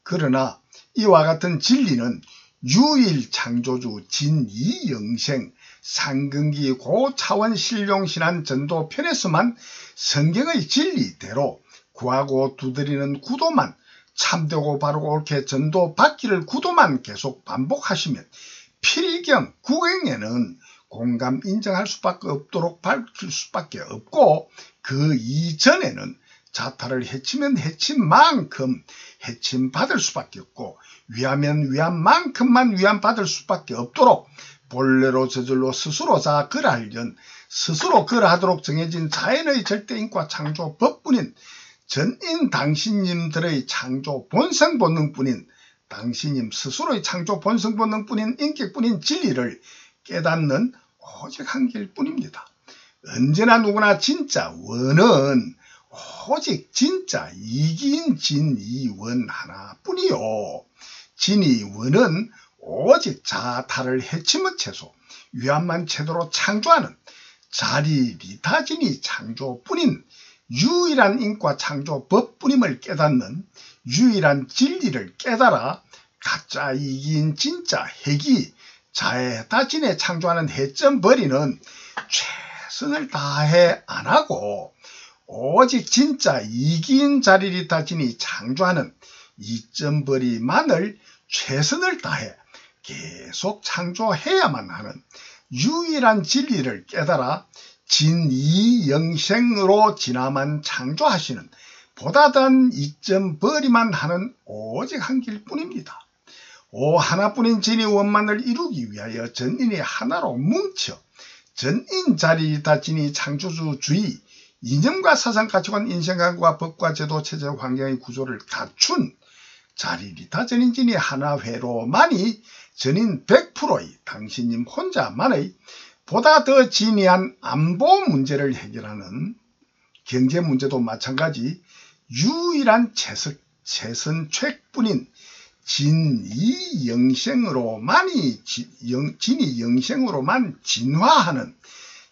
그러나 이와 같은 진리는 유일창조주 진이영생 상근기 고차원 신룡신안 전도편에서만 성경의 진리대로 구하고 두드리는 구도만 참되고 바르고 옳게 전도받기를 구도만 계속 반복하시면 필경 구경에는 공감 인정할 수밖에 없도록 밝힐 수밖에 없고 그 이전에는 자타를 해치면 해친 만큼 해침받을 수밖에 없고 위하면 위한 만큼만 위안받을 수밖에 없도록 본래로 저절로 스스로 자 그러하련 스스로 그러하도록 정해진 자연의 절대인과 창조 법뿐인 전인 당신님들의 창조 본성 본능뿐인 당신님 스스로의 창조 본성 본능뿐인 인격뿐인 진리를 깨닫는 오직 한 길뿐입니다. 언제나 누구나 진짜 원은 오직 진짜 이긴 진이원 하나뿐이요. 진이원은 오직 자타를 해치는 채소 위안만 채도로 창조하는 자리리타진이 창조뿐인 유일한 인과 창조 법뿐임을 깨닫는 유일한 진리를 깨달아 가짜 이긴 진짜 핵이 자해다진에 창조하는 해점벌이는 최선을 다해 안하고 오직 진짜 이긴 자리리타진이 창조하는 이점벌이만을 최선을 다해 계속 창조해야만 하는 유일한 진리를 깨달아 진이영생으로 진화만 창조하시는 보다 단 이점벌이만 하는 오직 한 길뿐입니다. 오 하나뿐인 진이 원만을 이루기 위하여 전인이 하나로 뭉쳐 전인 자리리타 진이 창조주 주의 이념과 사상 가치관 인생관과 법과 제도 체제 환경의 구조를 갖춘 자리리타 전인진이 하나회로만이 전인 100%의 당신님 혼자만의 보다 더 진이한 안보 문제를 해결하는 경제 문제도 마찬가지 유일한 최선책뿐인 진이영생으로만이 진이영생으로만 진화하는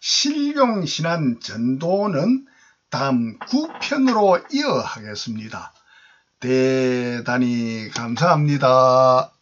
신룡신안 전도는 다음 9편으로 이어하겠습니다. 대단히 감사합니다.